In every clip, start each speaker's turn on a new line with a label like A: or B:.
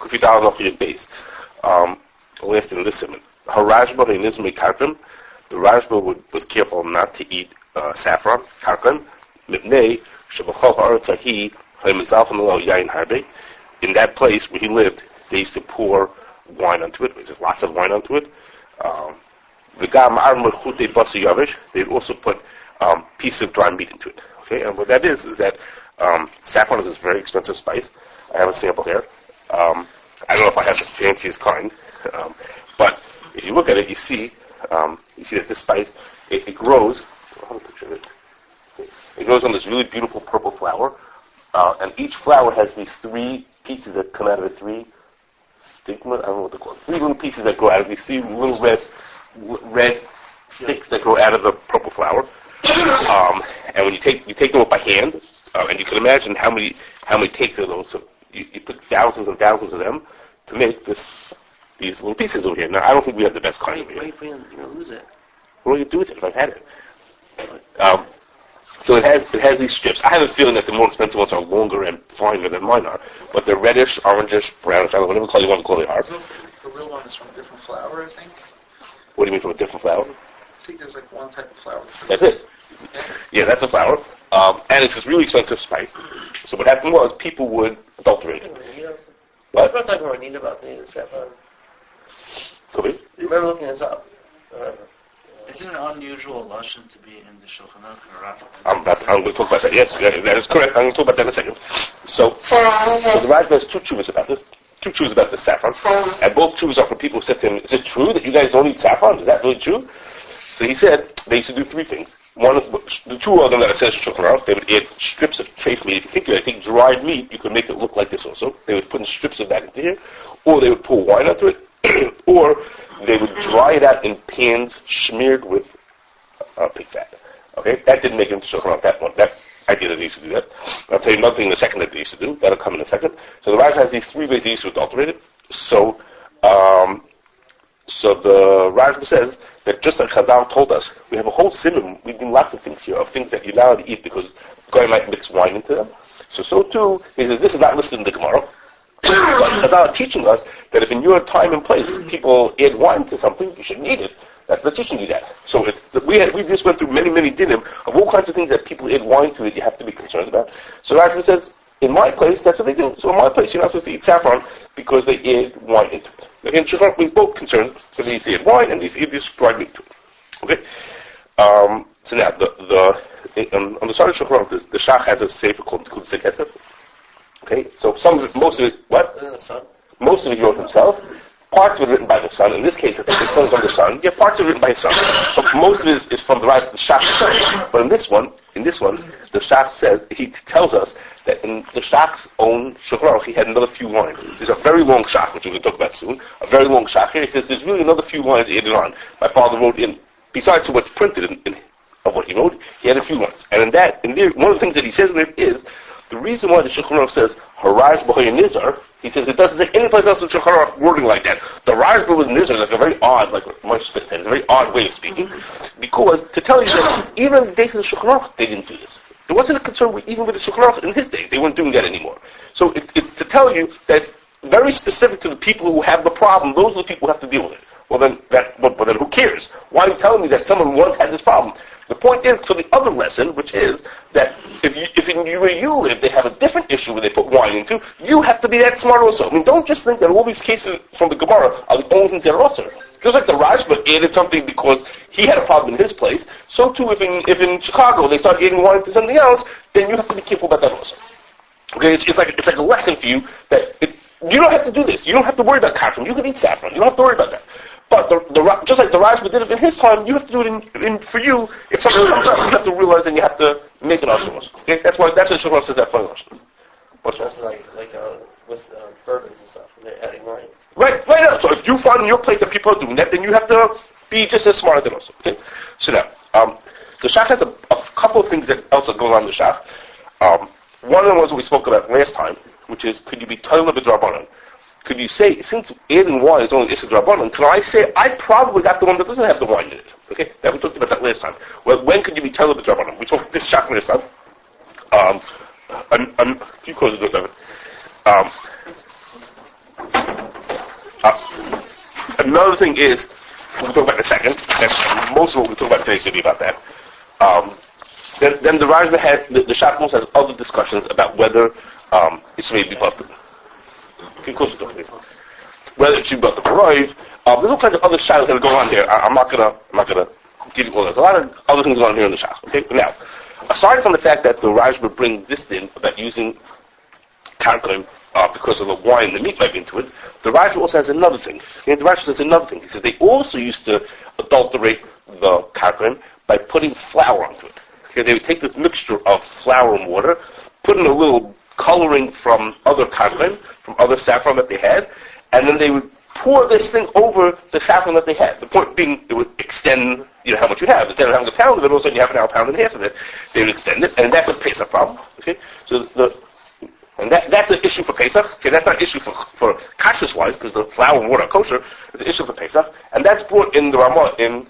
A: Kufidal Nochir base. Last in this segment. Harajba in Ismail Karkim, the Rajba was careful not to eat saffron, Karkim, Mibnei, Shabachal Haratzahi, Haimizalfanalo Yain Harbe. In that place where he lived, they used to pour wine onto it. There's lots of wine onto it. They'd also put pieces of dry meat into it. Okay, and what that is that saffron is this very expensive spice. I have a sample here. I don't know if I have the fanciest kind, but if you look at it, you see that this spice it grows. I'll picture it. It grows on this really beautiful purple flower, and each flower has these three pieces that come out of it. Three stigma. I don't know what they're called. Three little pieces that grow out of these three little red sticks that grow out of the purple flower. And when you take them up by hand, and you can imagine how many takes of those. So you put thousands and thousands of them to make these little pieces over here. Now I don't think we have the best kind over here.
B: Wait, you're gonna lose it.
A: What do you do with it if I've had it? So it has these strips. I have a feeling that the more expensive ones are longer and finer than mine are, but they're reddish, orangish, brownish. I don't know whatever color you want to call it are.
C: The real one is from a different flower, I think.
A: What do you mean from a different flower?
C: I think there's like one type of flower.
A: That's it. Yeah, that's a flower. And it's this really expensive spice. So what happened was people would adulterate it. What?
B: I'm not talking about need about the saffron.
A: Could be.
B: Remember looking this up.
D: Isn't it unusual lashon to be in the Shulchan Aruch?
A: I'm going to talk about that. Yes, that is correct. I'm going to talk about that in a second. So the Rajba has two chuvas about this. Two chuvas about the saffron. And both chuvas are for people who said to him, is it true that you guys don't eat saffron? Is that really true? So he said they used to do three things. One, the two of them that it says in Shulchan Aruch, they would add strips of treif meat. If you think dried meat, you could make it look like this also. They would put in strips of that into here. Or they would pour wine onto it. Or they would dry it out in pans smeared with pig fat. Okay? That didn't make it into Shulchan Aruch, that one. That idea that they used to do that. I'll tell you another thing in a second that they used to do. That'll come in a second. So the Raj has these three ways they used to adulterate it. So the Rajba says that just like Chazal told us, we have a whole simon, we do lots of things here, of things that you're not allowed to eat because God might mix wine into them. So too, he says this is not listed in the Gemara. But Chazal are teaching us that if in your time and place people add wine to something, you shouldn't eat it. That's the teaching you that. So we just went through many dinim of all kinds of things that people add wine to that you have to be concerned about. So Rajba says, in my place, that's what they do. So in my place, you're not supposed to eat saffron because they add wine into it. In Shach, we're both concerned that these add wine and these add this dried meat to it. Okay? So now, on the side of Shach, the Shach has a sefer called Safek Issur. Okay? So most of it, what? Most of it he wrote himself. Parts of it written by the son. In this case, it's from the son. Yeah, parts of it written by his son. But most of it is from the Shach himself. But in this one, the Shach says, he tells us that in the Shach's own Shulchan Aruch, he had another few lines. There's a very long Shach, which we're going to talk about soon. A very long Shach here. He says there's really another few lines added on. My father wrote in, besides what's printed in of what he wrote, he had a few lines. And in there, one of the things that he says in there is, the reason why the Shulchan Aruch says, Haraj b'hoy nizar, he says it doesn't say any place else in Shulchan Aruch wording like that. The Rajba was nizar, that's a very odd, like Moshe said, it's a very odd way of speaking, because to tell you that even in the days of the Shulchan Aruch, they didn't do this. There wasn't a concern even with the Shulchan Aruch in his days. They weren't doing that anymore. So it's to tell you that it's very specific to the people who have the problem. Those are the people who have to deal with it. Well then, who cares? Why are you telling me that someone once had this problem? The point is, to the other lesson, which is that if in where you live they have a different issue where they put wine into, you have to be that smart also. I mean, don't just think that all these cases from the Gemara are the only things that are also. Just like the Rajba added something because he had a problem in his place, so too if in Chicago they start adding wine to something else, then you have to be careful about that also. Okay, it's like a lesson for you that you don't have to do this. You don't have to worry about cotton. You can eat saffron. You don't have to worry about that. But just like the Rajba did it in his time, you have to do it for you. If something comes up, you have to realize and you have to make an ashemos. Okay, that's what Shulchan says that funny ashemos. What's
B: that? Like with bourbons and stuff, they're adding wine.
A: Right now. So if you find in your place that people are doing that, then you have to be just as smart as them also. Okay. So now, the Shach has a couple of things that else are going on in the Shach. One of them was what we spoke about last time, which is could you be toilet b'drabanan? Could you say, since adding wine is only Issa Drabanan, can I say, I probably got the one that doesn't have the wine in it? Okay? That we talked about that last time. Well, when could you be Toilet B'Drabanan? We talked this Shach last time. A few close the door, Another thing is, we'll talk about in a second, and most of what we talk about today should be about that. Then the Rajma had, the Shach has other discussions about whether it should be buttered. Okay, close to please. Whether it should be buttered arrive. There's all kinds of other shadows that are going on here. I'm not gonna give you all those. A lot of other things going on here in the Shach. Okay, now, aside from the fact that the Rajma brings this in about using karkarim because of the wine the meat might be into it, the Rajma also has another thing. And the Rajma says another thing. He says they also used to adulterate the karkarim by putting flour onto it. Okay, they would take this mixture of flour and water, put in a little coloring from other karkarim, from other saffron that they had, and then they would pour this thing over the saffron that they had. The point being, it would extend, how much you have. Instead of having a pound of it, all of a sudden you have now a pound and a half of it. They would extend it, and that's a Pesach problem. Okay, so that's an issue for Pesach. Okay, that's not an issue for Kashrus wise, because the flour and water are kosher. It's an issue for Pesach, and that's brought in the Ramah in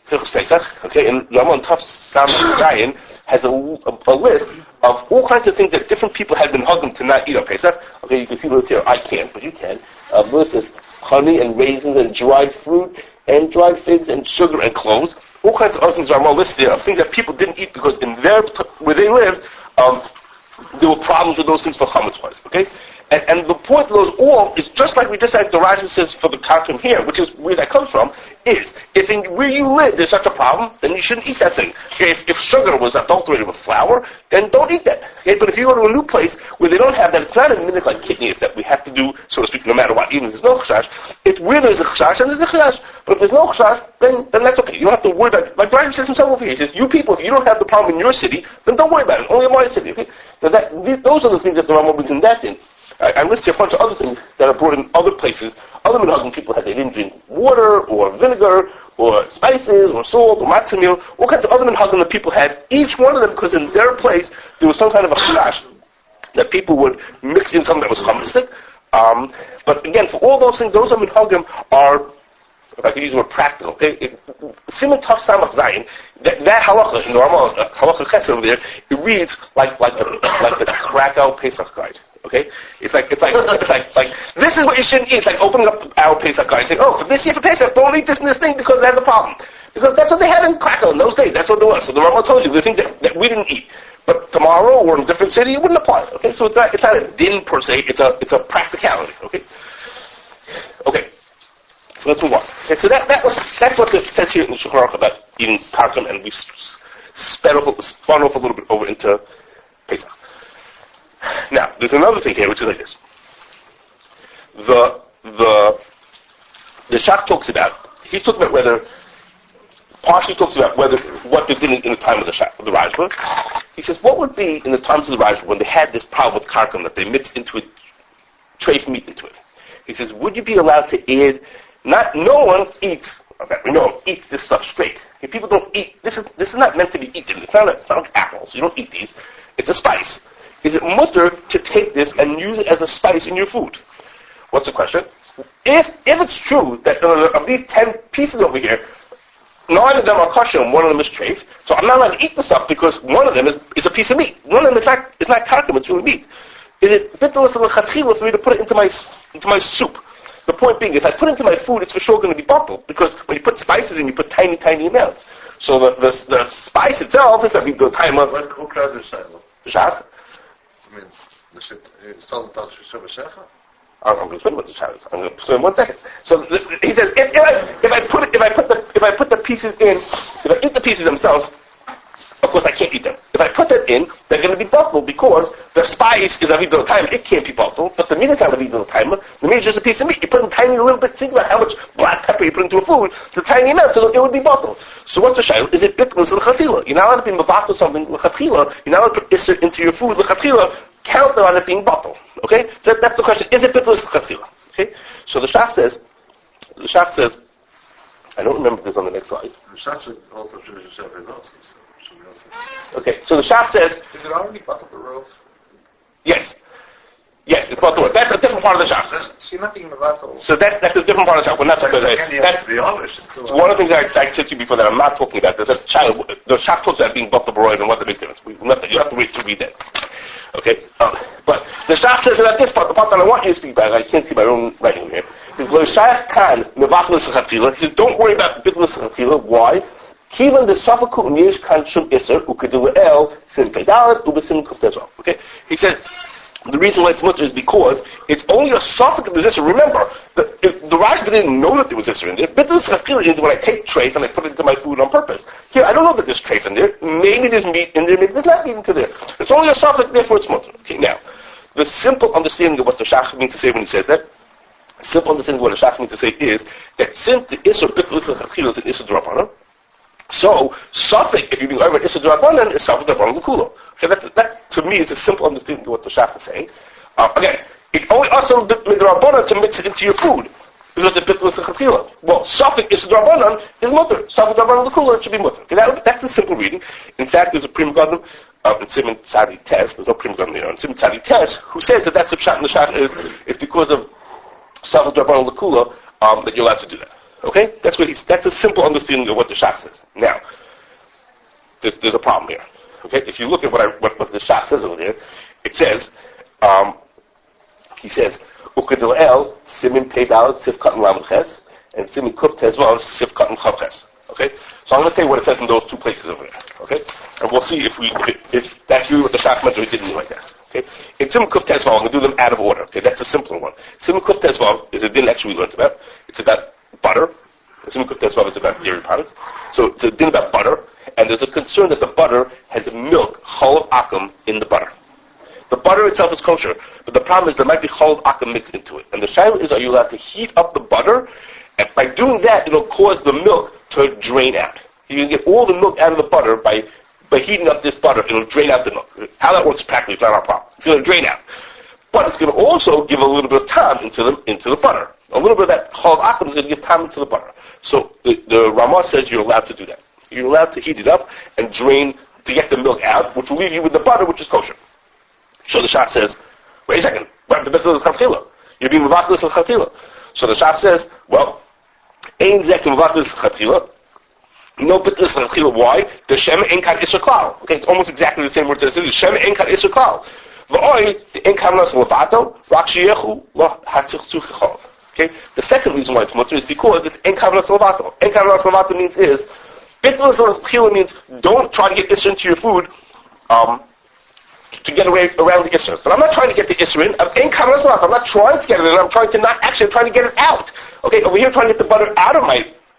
A: Hilchos Pesach. Okay, and Ramah and Taf Sam Zayin has a list of all kinds of things that different people had been hugging to not eat on Pesach. Okay, you can see the list here. I can't, but you can. The list is honey and raisins and dried fruit and dried figs and sugar and cloves. All kinds of other things are more listed of things that people didn't eat because in where they lived, there were problems with those things for chametz wise. Okay, and the point of those all is just like we just said. The Rajah says for the karkarim here, which is where that comes from, is if where you live there's such a problem, then you shouldn't eat that thing. Okay, if sugar was adulterated with flour, then don't eat that. Okay, but if you go to a new place where they don't have that, it's not a minhag like kidneys that we have to do, so to speak, no matter what. Even if there's no chashash, it's where there's a chashash and there's a chashash. But if there's no chashash, then that's okay. You don't have to worry about it. Like the Rajah says himself over here, he says, you people, if you don't have the problem in your city, then don't worry about it. Only in my city. Okay, so those are the things that the Rambam brings in that in. I listed a bunch of other things that are brought in other places. Other minhagim people had, they didn't drink water or vinegar or spices or salt or matzah meal. All kinds of other minhagim that people had. Each one of them, because in their place there was some kind of a chadash that people would mix in something that was chamistic. But again, for all those things, those are minhagim are, if I could use the word practical. Okay, Siman Taf Samach Zayin. That halacha in the Ramah halacha Chesed over there, it reads like the Krakow Pesach guide. Okay, it's like this is what you shouldn't eat. It's like opening up our Pesach guide and saying, oh, for this year for Pesach, don't eat this and this thing because it has a problem. Because that's what they had in Krakow in those days. That's what there was. So the Ramah told you the things that we didn't eat. But tomorrow or in a different city, it wouldn't apply. Okay, so it's not a din per se. It's a practicality. Okay. So let's move on. Okay, so that's what it says here in the Shulchan Aruch about eating karkarim, and we spun off a little bit over into Pesach. Now, there's another thing here, which is like this. The Shach talks about, he's talking about whether, partially talks about what they did in the time of the Rajma. He says, what would be in the times of the Rajma when they had this problem with karkarim that they mixed into it, trade meat into it? He says, would you be allowed to add, no one eats, we know, eats this stuff straight. Okay, people don't eat, this is not meant to be eaten. It's not like apples, you don't eat these. It's a spice. Is it mutter to take this and use it as a spice in your food? What's the question? If it's true that of these 10 pieces over here, 9 of them are kosher and 1 of them is treif, so I'm not allowed to eat the stuff because 1 of them is a piece of meat. 1 of them is not karkarim, it's really meat. Is it bitul of Safek for me to put it into my soup? The point being, if I put it into my food, it's for sure going to be bottled because when you put spices in, you put tiny, tiny amounts. So the spice itself is the time of Shach.
E: I mean, is dat dat je zo zeggen?
A: I'm going to explain what the Shach is. I'm going to explain in 1 second. So he says, if I put the pieces in, if I eat the pieces themselves, of course I can't eat them. If I put that in, they're going to be bottled because the spice is avido time. It can't be bottled, but the meat is not avido time. The meat is just a piece of meat. You put in tiny little bit. Think about how much black pepper you put into a food. It's a tiny amount, so it would be bottled. So what's the shayla? Is it bitul l'chatchila? You're not allowed to be bottled something l'chatchila. You're not allowed to put issur into your food l'chatchila. Count on it being bottled. Okay, so that's the question. Is it bitul l'chatchila? Okay, so the Shach says. I don't remember this on the next slide.
E: The Shach also
A: okay, so the Shach says,
C: is it already bottled the rope?
A: Yes, it's bottled. That's a different part of the Shach.
C: So you're not being bottled.
A: So that's a different part of the Shach. We're not talking about that. That's one of the things I said to you before that I'm not talking about. The Shach talks about being bottled and what the big difference. You have to wait to read that. Okay? But the Shach says about this part, the part that I want you to speak about, I can't see my own writing here. He says, don't worry about Bitul of Safek. Why? Kivan the Safek Yesh Kan Shum Issur Ukeduel Sim Pedalet Ubesim Kuftezol. Okay? He said the reason why it's mutter is because it's only a Safek of the Issur. Remember, the Rashba didn't know that there was Issur in there. Bitul of Safek is when I take treif and I put it into my food on purpose. Here, I don't know that there's treif in there. Maybe there's meat in there, maybe there's not meat in there. It's only a Safek, therefore it's mutter. Okay, now, the simple understanding of what the Shach means to say when he says that, simple understanding of what the Shach means to say is that since the Issur Bitul of Safek is an Issur D'Rabbanan, so, Safek, if you're being over Issur D'Rabbanan, is Safek D'Rabbanan L'Kulo. Okay, that to me is a simple understanding of what the Shach is saying. Again, it only also D'Rabbanan to mix it into your food, because the Bitul of Safek. Well, Safek Issur D'Rabbanan is mutter. Safek D'Rabbanan L'Kulo, it should be mutter. Okay, that's the simple reading. In fact, there's a Prima Gadol in Simon Tzadi Tes, there's no Prima Gadol there, in Simon Tzadi Tes, who says that that's the Pshat in the Shach is, it's because of Safek D'Rabbanan L'Kulo that you're allowed to do that. Okay? That's a simple understanding of what the Shach says. Now, there's a problem here. Okay? If you look at what the Shach says over there, it says, he says, Ukadil Simin Peidal Sif Katan Lamed Ches, and Simin Kuf Tezvav Sif Katan Chav Ches. Okay? So I'm going to tell you what it says in those two places over there. Okay? And we'll see if that's really what the Shach meant or he didn't mean like that. Okay? In Simin Kuf Tezvav, I'm going to do them out of order. Okay? That's a simpler one. Simin Kuf Tezvav is a din actually we learned about. It's about butter. Simin Kuf Tezvav is about dairy products. So it's a din about butter, and there's a concern that the butter has milk, chalav akum, in the butter. The butter itself is kosher, but the problem is there might be chalav akum mixed into it. And the shaila is, are you allowed to heat up the butter? And by doing that, it'll cause the milk to drain out. You can get all the milk out of the butter by heating up this butter. It'll drain out the milk. How that works practically is not our problem. It's going to drain out. But it's going to also give a little bit of time into the butter. A little bit of that chalav akum is going to give time into the butter. So the Ramah says you're allowed to do that. You're allowed to heat it up and drain to get the milk out, which will leave you with the butter, which is kosher. So the Shach says, wait a second, what the Bitul of Safek? You're being mevachlis of chatila. So the Shach says, well, ein zek mevachlis of chatila. No Bitul of Safek. Why? The Shem ein kad Issur klal. Okay, it's almost exactly the same word that it says. Shem ein kad Issur klal. V'oi the ein kavnas levato rak sheyechu lo hatzich tzuchechov. Okay, the second reason why it's mutter is because it's en kavnas levato. En kavnas levato means Bitul of Safek means don't try to get Issur into your food. To get away around the Issur. But I'm not trying to get the Issur in. I'm not trying to get it in. I'm trying to I'm trying to get it out. Okay, over here trying to get the butter out of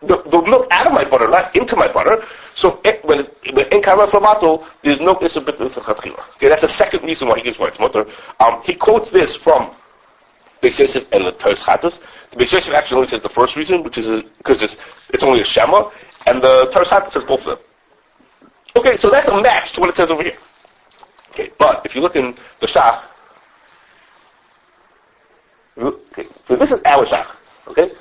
A: the milk out of my butter, not into my butter. So when in Karas Lamato, there's no Issur Bitul of Safek. Okay, that's the second reason why he gives why it's mutter. He quotes this from Beis Yosef and the Teres Chatos. The Beis Yosef actually only says the first reason, which is because it's only a Shema, and the Teres Chatos says both of them. Okay, so that's a match to what it says over here. Okay, but if you look in the Shach, okay, so this is our Shach, okay?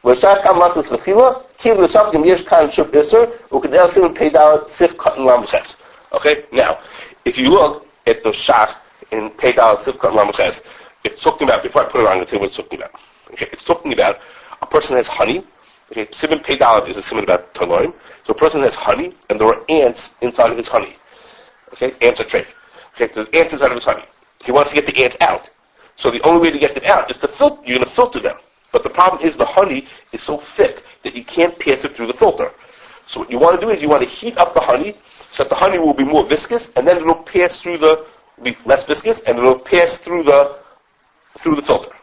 A: Where Shach kam lasses lechila, kiv l'shafkim yesh kan shuf Issur, u'kedel sim peidal sif katan lamed ches. Okay, now, if you look at the Shach in peidal sif katan lamed ches, it's talking about, before I put it on the table, it's talking about. Okay, it's talking about a person has honey. Okay, simon peidal is a simon about taloim. So a person has honey, and there are ants inside of his honey. Okay, ants are treif. Okay, there's ants inside of his honey. He wants to get the ants out. So the only way to get them out is to filter. You're going to filter them. But the problem is the honey is so thick that you can't pass it through the filter. So what you want to do is you want to heat up the honey so that the honey will be more viscous, and then it'll pass through be less viscous, and it'll pass through the filter.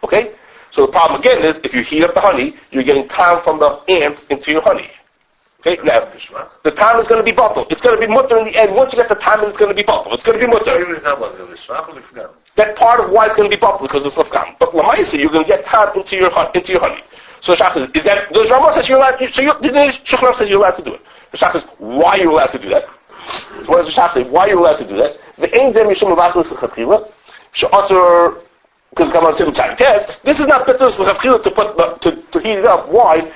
A: Okay? So the problem again is if you heat up the honey, you're getting time from the ants into your honey. Okay, now, the time is going to be bottled. It's going to be mutter in the end. Once you get the time, it's going to be bottled. It's going to be mutter. That's part of why it's going to be bottled, because it's lefkam. But l'maisa, you're going to get time into your honey. So the Shach says, is that, the Rambam says you're allowed, the Shach says you're allowed to do it. The Shach says, why are you allowed to do that? So what does the Shach say? Why are you allowed to do that? This is not Bitul to heat it up. Why?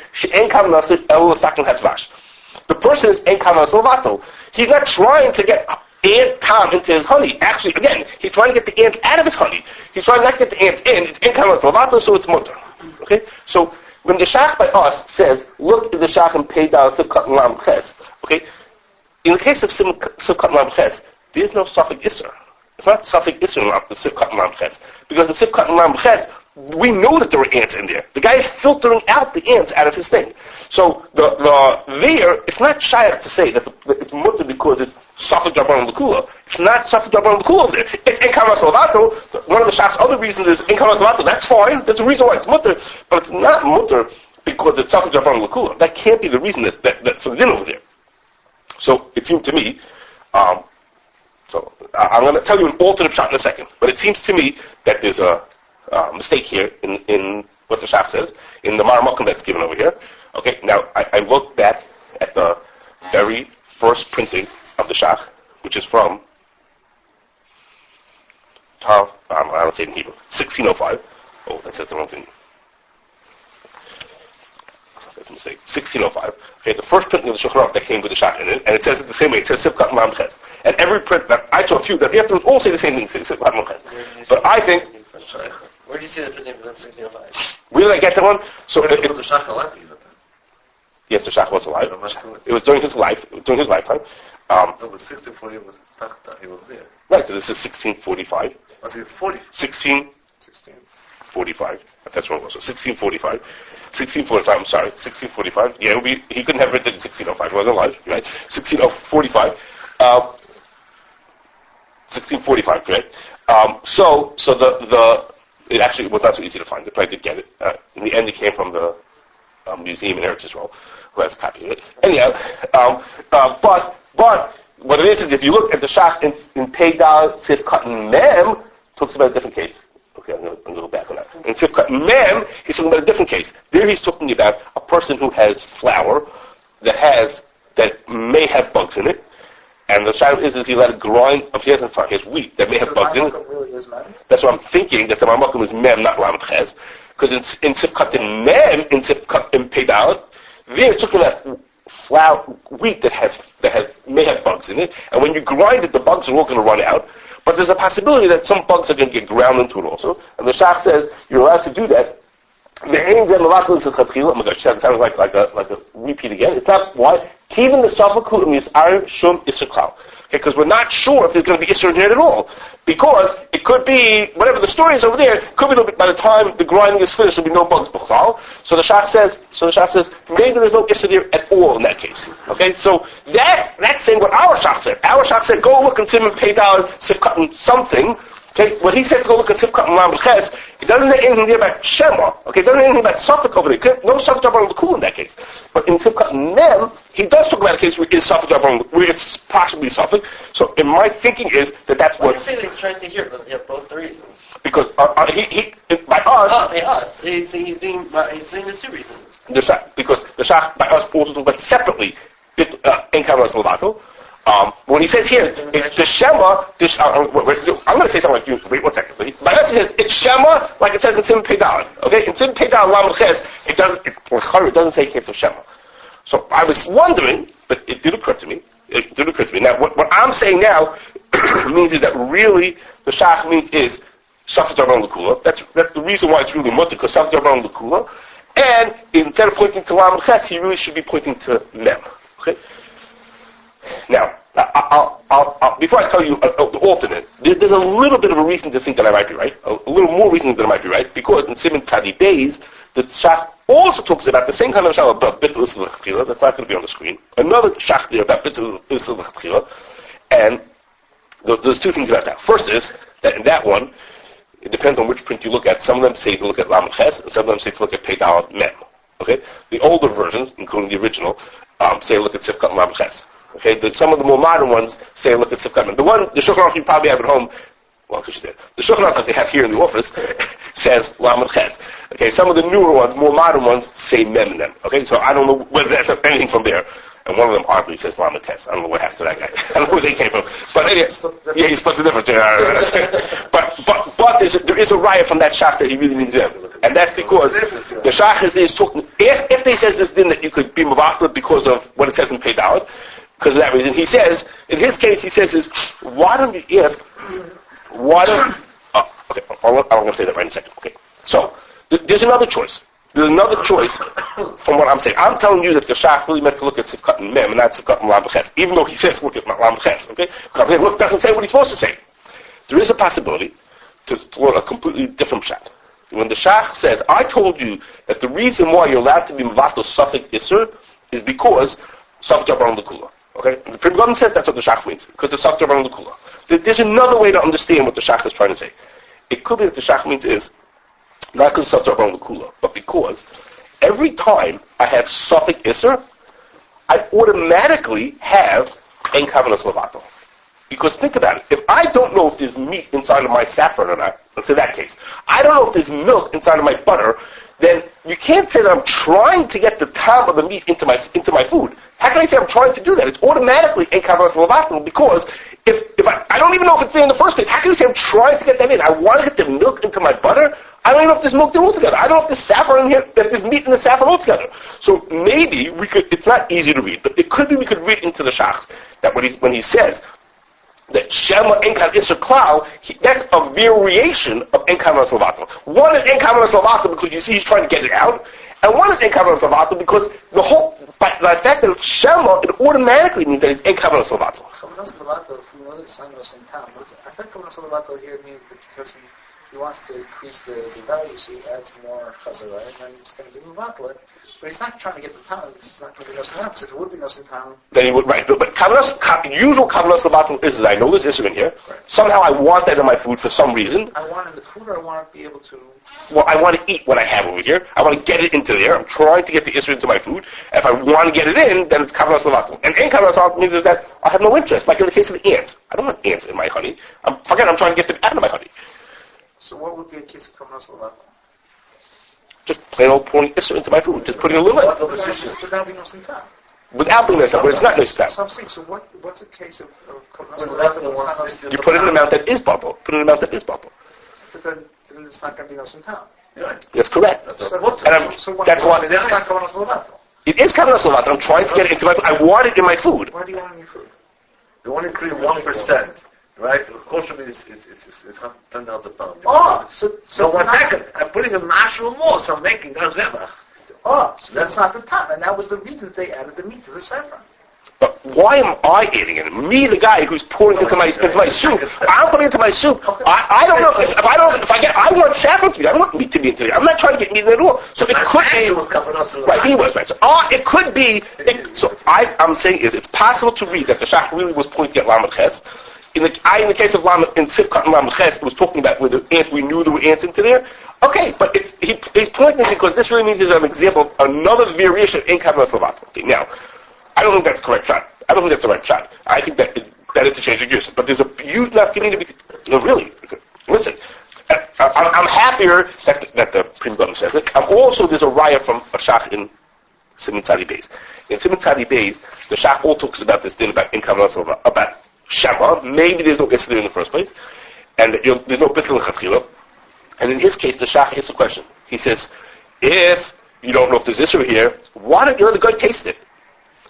A: The person is en kamas levato. He's not trying to get ant time into his honey. Actually, again, he's trying to get the ants out of his honey. He's trying not to get the ants in. It's en kamas levato, so it's mutter. Okay? So, when the Shach by us says, look at the Shach and pay down Sivkat and Lam Ches, okay? In the case of Sivkat and Lam Ches, there's no Safek Issur. It's not Safek Issur, the Sifkat and Lam Ches. Because the Sifkat and Lam Ches, we know that there are ants in there. The guy is filtering out the ants out of his thing. So it's not shaykh to say that it's mutter because it's Safek Jabran L'Kula. It's not Safek Jabran L'Kula over there. It's Enkamas Lavato. One of the Shach's other reasons is Enkamas Lavato. That's fine. There's a reason why it's mutter. But it's not mutter because it's Safek Jabran L'Kula. That can't be the reason that for the din over there. So it seemed to me, so I'm going to tell you an alternate shot in a second. But it seems to me that there's a mistake here in what the Shach says, in the Maramakum that's given over here. Okay, now I looked back at the very first printing of the Shach, which is from, I don't say it in Hebrew, 1605. Oh, that says the wrong thing. That's a mistake. 1605. Okay, the first printing of the Shulchan Aruch that came with the Shach in it, and it says it the same way. It says Sifkat and Lam Ches. And every print that I saw a few that afterwards all say the same thing. Say Sifkat and Lam Ches. But I think.
B: Where do you see the printing for 1605?
A: Where did I get that one? So
E: the Shach alive.
A: yes, the Shach was alive. It was during his lifetime.
E: No, but 1640 was Tachta. He was there.
A: Right. So this is 1645.
E: Was it 40?
A: 1645. That's what it was. So 1645. 1645. I'm sorry. 1645. Yeah, he couldn't have written in 1605. He wasn't alive, right? 1645. 1645, correct? So it actually was not so easy to find it, but I did get it. In the end, it came from the museum in Eretz Israel, who has copies of it. Anyhow, but what it is if you look at the Shach in Peidal Sifkat Mem, talks about a different case. Okay, I'm going to go back on that. In Sifkat Mem, he's talking about a different case. There, he's talking about a person who has flour that may have bugs in it. And the shadow is he let it grind up his wheat that may have bugs in it.
C: Really is mem?
A: That's what I'm thinking, that the Marmakum is mem, not lam ches. Because in Sifkat in mem, in Sifkat in Pedal, they're talking about flour, wheat that may have bugs in it. And when you grind it, the bugs are all going to run out. But there's a possibility that some bugs are going to get ground into it also. And the Shach says you're allowed to do that. The aim that Malachal is a chatchila. Oh my gosh, that sounds like a repeat again. It's not why. Even the Safek is Ar Shum Issur Klal. Okay, because we're not sure if there's going to be Issur in here at all. Because it could be, whatever the story is over there, could be by the time the grinding is finished, there'll be no bugs b'chal. So the Shach says, maybe there's no Issur there at all in that case. Okay, so that's saying what our Shach said. Our Shach said, go look and see him and pay down Sifkat something. Okay, what he said to go look at Sifkat and Lam Ches, it doesn't say anything there about Shema. Okay, it doesn't say anything about Safek over there. No Safek Jabran L'Kula in that case. But in Sifkat Mem, he does talk about a case where it is Safek Jabran, where it's possibly Safek. So, in my thinking is that's
B: Why
A: what.
B: do you say that he's trying to say here? But both the reasons.
A: Because he by us.
B: By us. He's saying there's two reasons.
A: Because the Shach by us also talk about separately. Enkamas Lavato. When he says here, it's the Shema, I'm going to say something like you. Wait 1 second, please. By us, he says it's Shema, like it says in Sim Pedal. Okay, in Sim Pedal Lam Ches, it doesn't say case of Shema. So I was wondering, but it did occur to me. Now, what I'm saying now means is that really the Shach means is Safek Jabran L'Kula. That's the reason why it's really mutter, because Safek Jabran L'Kula. And instead of pointing to Lam Ches, he really should be pointing to Mem. Okay. Now, I'll before I tell you the alternate, there's a little bit of a reason to think that I might be right. A little more reason that I might be right, because in Simon Tzadi Beis, the Shach also talks about the same kind of Shach about Bitul of Safek. That's not going to be on the screen. Another Shach there about Bitul of Safek, and there's two things about that. First is that in that one, it depends on which print you look at. Some of them say to look at Lam Ches, and some of them say to look at Pedal Mem. Okay, the older versions, including the original, say look at Sifkat and Lam Ches. Okay, some of the more modern ones say look at Sifkat. The Shulchan Aruch you probably have at home, well, because you said the Shulchan Aruch that they have here in the office says Lam Ches. Okay, some of the newer ones, more modern ones, say Mem in them. Okay, so I don't know whether that's anything from there. And one of them arguably says Lam Ches. I don't know what happened to that guy. I don't know where they came from. But anyway, yeah, he split the difference. But there is a riot from that Shach that he really means them. And that's because the Shach is talking, if they says this din that you could be Mavachla because of what it says in Pedal, because of that reason, he says, in his case, he says why don't you ask, okay, I'm going to say that right in a second. Okay, so, there's another choice. There's another choice from what I'm saying. I'm telling you that the Shach really meant to look at Sifkat and Mem, and not Sifkat and Lam Ches, even though he says look at Lam Ches, okay? Because look, doesn't say what he's supposed to say. There is a possibility to learn a completely different shot. When the Shach says, I told you that the reason why you're allowed to be Mevatel Safek Issur is because Safek Jabaran L'Kula. Okay? And the Pri Megadim says that's what the Shach means, because of Safek Jabaran L'Kula. There's another way to understand what the Shach is trying to say. It could be that the Shach means is, not because of Safek Jabaran L'Kula, but because every time I have Safek Issur, I automatically have Ein Kavanas Levatel. Because think about it, if I don't know if there's meat inside of my saffron or not, let's say that case, I don't know if there's milk inside of my butter, then you can't say that I'm trying to get the top of the meat into my food. How can I say I'm trying to do that? It's automatically Ein Kavanas Levatel, because if I don't even know if it's there in the first place, how can you say I'm trying to get that in? I want to get the milk into my butter. I don't even know if there's milk there altogether. I don't know if there's saffron in here, if there's meat in the saffron altogether. So maybe we could, it's not easy to read, but it could be we could read into the Shachs that when he says that Shema Enkan Issur Klau, that's a variation of Ein Kavanas Levatel. One is Ein Kavanas Levatel because you see he's trying to get it out, and one is Ein Kavanas Levatel because by the fact that it's Shema, it automatically means that it's Ein Kavanas Levatel.
C: Kavanas Levatel, if you know that sun goes in town, I think Kavanas Levatel here means that because he wants to increase the value, so he adds more chazara, and then it's going to be Mevatel. But he's not trying to get the town, because it's not going to be Nosin Town, because if it would be Nosin Town...
A: Then he would, right, but usual Kavanas Levatel is that I know there's Issur in here, right. Somehow I want that in my food for some reason.
C: I want it in the food, or I want to be able to...
A: Well, I want to eat what I have over here. I want to get it into there. I'm trying to get the Issur into my food. If I want to get it in, then it's Kavanas Levatel. And Ein Kavanas Levatel means is that I have no interest, like in the case of the ants. I don't want ants in my honey. I'm trying to get them out of my honey.
C: So what would be a case of Kavanas Levatel?
A: Just plain old pouring Issur into my food, just putting a little in.
C: So that would be Nosin Town.
A: Without being Nosin Town, but it's not Nosin Town.
C: So I'm saying, so what's a case of Kavanas Levatel?
A: You put it in an amount that is bubble. Put it in an amount that is bubble.
C: But then it's not going to be Nosin Town.
A: Right. That's correct. That's why
C: that's not Kavanas Levatel.
A: It is Kavanas Levatel. I'm trying to get it into my food. I want it in my food.
C: Why do you want it in your food?
E: You want to create 1%. Right? Kosher means it's 10,000 pounds.
C: Oh,
E: so 1 second. I'm putting a mashroom more, so I'm making that revach.
C: Oh, so that's not the top, and that was the reason they added the meat to the saffron.
A: But why am I eating it? Me, the guy who's pouring into my soup. I'm putting it into my soup. Okay. I don't know I want saffron to be. I don't want meat to be into it. I'm not trying to get meat in it at all. So it could be. Right, he was right. So it could be. I'm saying it's possible to read that the Shach really was pointing at Lamed Ches. In the case of in Sifkat and Lamed Ches, it was talking about where the ants, we knew there were ants into there. Okay, but he's pointing because this really means is an example of another variation of Ein Kavanas Levatel. Okay, now, I don't think that's the correct shot. I don't think that's the right shot. I think that better to change the gears. But there's a huge enough community. No, really. Listen, I'm happier that the Pri Megadim says it. There's a raya from a Shach in Siman Tzadi Beis. In Siman Tzadi Beis, the Shach all talks about this thing about Ein Kavanas Levatel, about Shema. Maybe there's no Issur there in the first place, and there's no Bitul of Safek. And in his case, the Shach answers the question. He says, if you don't know if there's Issur here, why don't you let the guy taste it?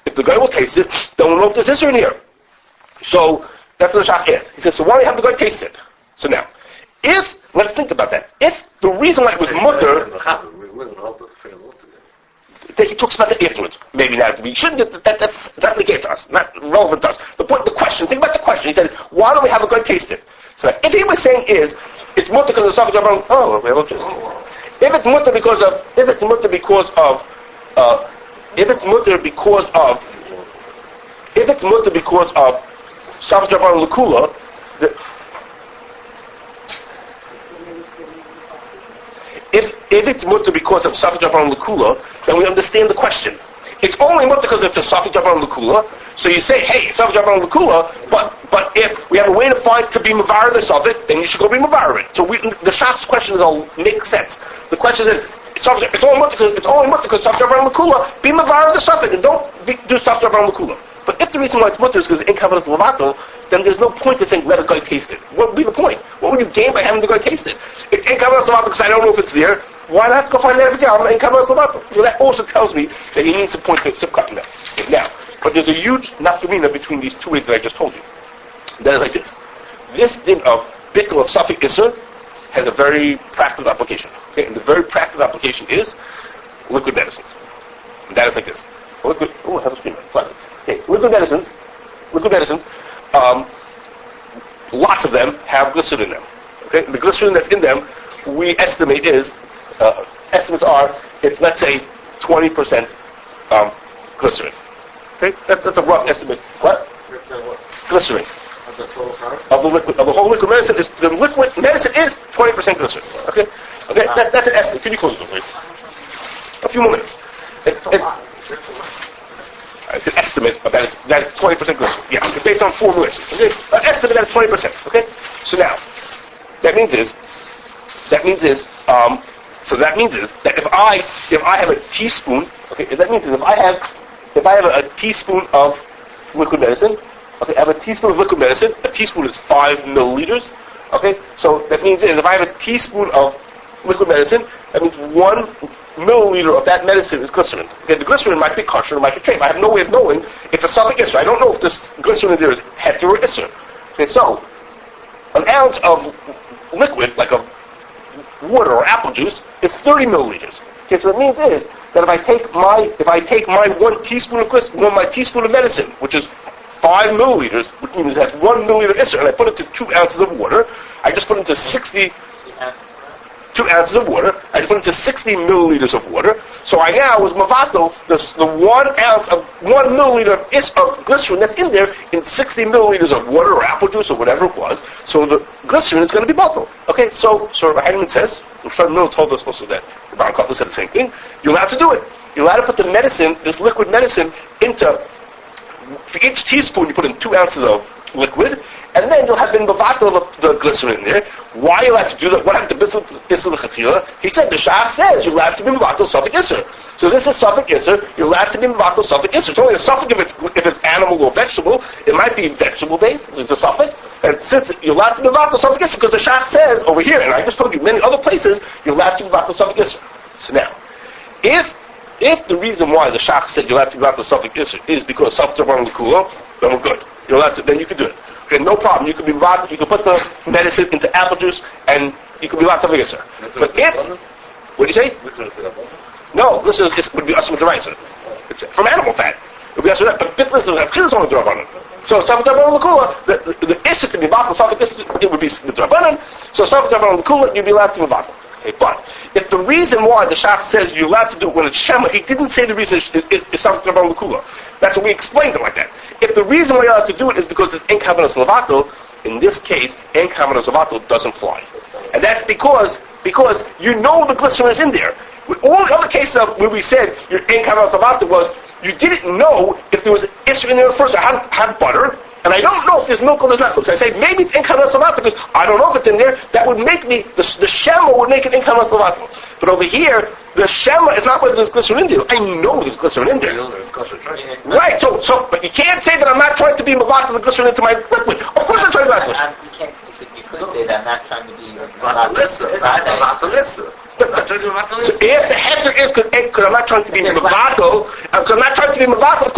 A: If the guy will taste it, then we'll know if there's Issur in here. So that's what the Shach asks. He says, so why don't you have the guy taste it? So now, let's think about that. If the reason why it was mutter, he talks about that afterwards. Maybe not. We shouldn't get that's not negated to us, not relevant to us. The question, think about the question. He said, why don't we have a guy taste it? So if he was saying it's mutter because of Safek Jabaran, well, interesting. If it's mutter because of Safek Jabaran L'Kula, if it's mutter because of Safek Jabaran L'Kula, then we understand the question. It's only mutter because it's a Safek Jabaran L'Kula. So you say, hey, Safek Jabaran L'Kula, but if we have a way to find to be Mavar the Safek, then you should go be Mavar it. So the Shach's question will make sense. The question is, it's only mutter because Safek Jabaran L'Kula, be Mavar the Safek, and don't do Safek Jabaran L'Kula. But if the reason why it's mutter is because Ein Kavanas Levatel, then there's no point to saying let a guy taste it. What would be the point? What would you gain by having the guy taste it? It's Ein Kavanas Levatel because I don't know if it's there. Why not go find out if it's there? I'm Ein Kavanas Levatel. So that also tells me that he needs to point to Sifkat now. Now, but there's a huge nafkamina between these two ways that I just told you. That is like this. This thing of Bitul of Safek Issur has a very practical application. Okay? And the very practical application is liquid medicines. And that is like this. I have a screen. Okay, liquid medicines. lots of them have glycerin in them. Okay, the glycerin that's in them, we estimate estimates are, let's say 20% glycerin. Okay, that's a rough estimate. What? Glycerin. Of the whole liquid medicine the liquid medicine is 20% glycerin. Okay, that's an estimate. Can you close the door, please? A few more minutes. It's an estimate of that it's 20% glycerin. Yeah, it's based on formulations. Okay, an estimate that it's 20%. Okay, so now that means is that if I have a teaspoon. Okay, that means is if I have a teaspoon of liquid medicine. Okay, I have a teaspoon of liquid medicine. A teaspoon is 5 milliliters. Okay, so that means is if I have a teaspoon of liquid medicine, that means 1 milliliter of that medicine is glycerin. Okay, the glycerin might be kosher, it might be treif. I have no way of knowing. It's a Safek Issur. I don't know if this glycerin in there is heter or Issur. Okay, so an ounce of liquid, like a water or apple juice, is 30 milliliters. Okay, so that means is that if I take my 1 teaspoon of glycerin, my teaspoon of medicine, which is 5 milliliters, which means that's 1 milliliter Issur, and I put it to 2 ounces of water. I just put it into 2 ounces of water. I just put it into 60 milliliters of water. So I now was mavato the 1 ounce of 1 milliliter of glycerin that's in there in 60 milliliters of water or apple juice or whatever it was. So the glycerin is going to be bottled. Okay, so Hagman says, Shach Miller told us also that the Baron Kotler said the same thing. You're allowed to do it. You're allowed to put the medicine, this liquid medicine, into. For each teaspoon, you put in 2 ounces of liquid, and then you'll have been bavato of the glycerin in there. Why are you allowed to do that? What happened to Bitul of Safek? He said the Shach says you're allowed to be bavato Safek Issur. So this is Safek Issur. You're allowed to be bavato Safek Issur. It's only a Safek if it's animal or vegetable. It might be vegetable based. It's a Safek, and since you're allowed to be bavato Safek Issur, because the Shach says over here, and I just told you many other places, you're allowed to be bavato Safek Issur. So now, if the reason why the Shach said you're allowed to be bavato Safek Issur is because Safek Issur L'Kulo, then we're good. You're allowed to. Then you can do it. Okay, no problem. You can be bavato. You can put the medicine into apple juice, and you can be bavato Safek Issur. But if what do you say? No, glycerin would be asum d'oraisa. It's from animal fat. It would be asum. But Bitul of Safek is only d'Rabbanan. So Safek L'Kulo, the Issur to be bavato Safek Issur, it would be d'Rabbanan. So Safek L'Kulo, you'd be allowed to be bavato. Okay, but if the reason why the Shach says you're allowed to do it when it's Shema, he didn't say the reason is Safek L'Kulo. That's what we explained it like that. If the reason why you're allowed to do it is because it's en kavanas levato, in this case, en kavanas levato doesn't fly. And that's because you know the glycerin is in there. All the other cases where we said your en kavanas levato was you didn't know if there was Issur in there first. I had butter, and I don't know if there's milk or there's not milk. So I say maybe it's en kavanas levato because I don't know if it's in there. That would make me the Shema would make it en kavanas levato. But over here, the Shema is not whether there's glycerin in there. I know there's glycerin in there. Right, so but you can't say that I'm not trying to be mavato the glycerin into my liquid. Of course I'm trying to be mavato.
F: You could say that I'm not trying to be
E: Mavato.
A: So if the header is because I'm not trying to be mavato, of course I'm trying to be mavato.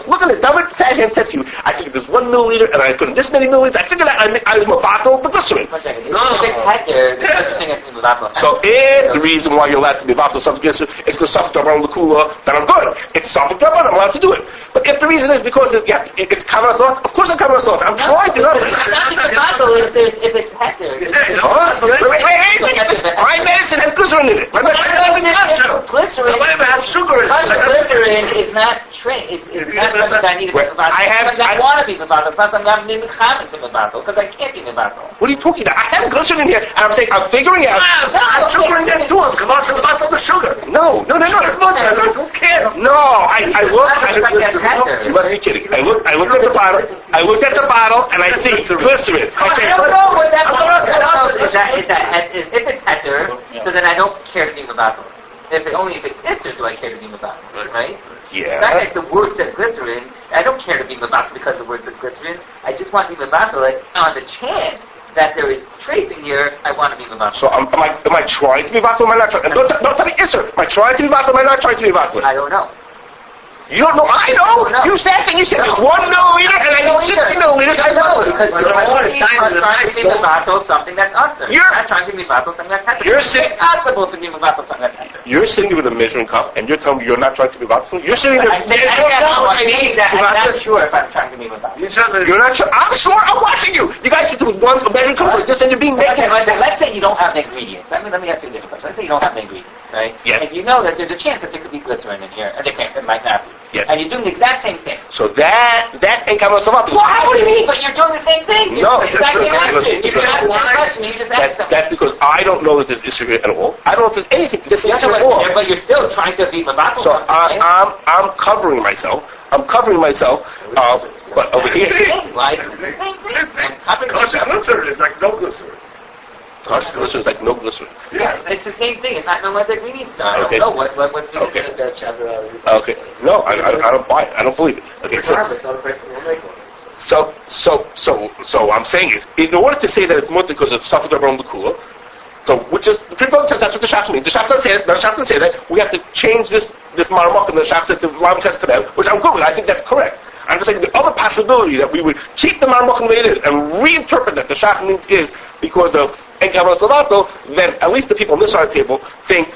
A: Look at it. David sat here and said to you, I figured there's 1 milliliter and I put in this many milliliters. I figured that I was mavato the glycerin.
F: One second. If it's heter, the mavato.
A: So if the reason why you're allowed to be mavato Safek Issur is because Safek L'Kulo, then I'm good. It's Safek D'Rabbanan, I'm allowed to do it. But if the reason is because it's kavanas lot, of course I'm kavanas lot. I'm trying to not.
F: If it's heter.
A: Wait. My medicine has glycerin in it. My medicine
F: has sugar in it. Glycerin is not something that I need to be mavato. I want to be mavato. It's not something I'm being mechamed to mavato because I can't be mavato.
A: What are you talking about? I have glycerin in here, and I'm saying I'm figuring out.
E: I'm sugar in there too. I'm coming out from the sugar.
A: No. Who cares? No, I looked. You must be kidding. I looked at the bottle. And I see glycerin.
F: I don't know what that is. If it's heter, so then I don't care to be mavato. If it's Issur do I care to be mavato, right?
A: Yeah.
F: The fact that the word says glycerin, I don't care to be mavato because the word says glycerin. I just want to be mavato, like on the chance that there is trace in here, I want to be mavato.
A: So am I trying to be mavato? Am I not trying? And don't tell me Issur. Am I trying to be mavato? Am I not trying to be mavato?
F: I don't know.
A: You don't know. I know.
F: No.
A: You said that. You said there's 1 milliliter and I need 60 milliliters. I know.
F: Because you're trying to be mevatel something that's usher. You're not trying to be mevatel something that's heter.
A: You're saying
F: it's possible to be mevatel something that's heter.
A: You're sitting there with a measuring cup and you're telling me you're not trying to be mevatel something. You're sitting there.
F: I'm not sure if I'm trying to be mevatel.
A: You're not sure. I'm sure. I'm watching you. You guys sit there with one measuring cup like this and you're being naked.
F: Let's say you don't have the ingredients. Let me ask you a different question. Let's say you don't have the ingredients, right?
A: Yes.
F: And you know that there's a chance that there could be glycerin in here, and it might not be.
A: Yes.
F: And you're doing the exact same thing.
A: So that ain't Kashrus Safek.
F: Well, what do you mean? But you're doing the same thing.
A: No.
F: It's the exact same action. You can ask the question. You just ask them.
A: That's because I don't know that there's Issur here at all. I don't know if there's anything. There's Issur at all.
F: But you're still trying to be mevatel.
A: So I'm covering myself. But over here.
F: Why? It's the same thing.
E: Kosher glycerin is like no glycerin.
A: Kashrus glycerin is like no glycerin.
F: Yeah, it's the same thing. It's not no other ingredients. So I
A: Okay.
F: don't know what
A: Okay.
B: Take that chapter out of it.
A: Okay. No, I don't buy it. I don't believe it. Okay. So
B: Regardless, the other person will make one.
A: So I'm saying is, in order to say that it's more because of Safek Issur L'Kula, so which is the people says that's what the Shach means. The Shach doesn't say that. The Shach doesn't say that. We have to change this Maramok and the Shach said to Lam Ches Kadem, which I'm good with. I think that's correct. I'm just saying the other possibility that we would keep the Maramok the way it is and reinterpret that the Shach means is because of En Kashrus Safek, then at least the people on this side of the table think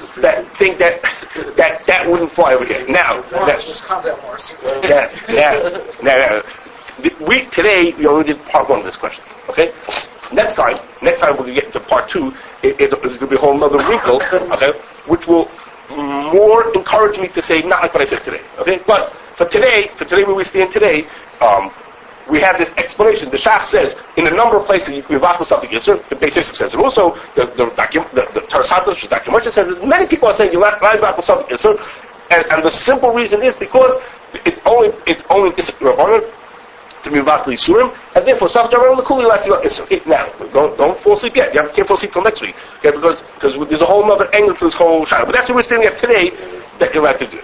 A: that wouldn't fly over here. Now,
C: Just calm down, Morris.
A: now, today we only did part 1 of this question. Okay? Next time we're going to get into part 2. It's going to be a whole other wrinkle, okay, which will more encourage me to say not like what I said today. Okay? But for today where we stand today, we have this explanation. The Shach says in a number of places you can mevatel Safek Issur. The Beverages says it also. The Taras Hadosh, the documentary says it. Many people are saying you're not mevatel Safek Issur, and the simple reason is because it's only Issur to be mevatel Isurim, and therefore Safek Issur you have to go Issur. Now, don't fall asleep yet. You can't fall asleep till next week, okay? Because there's a whole other angle to this whole shayla. But that's what we're standing at today that you'll have to do.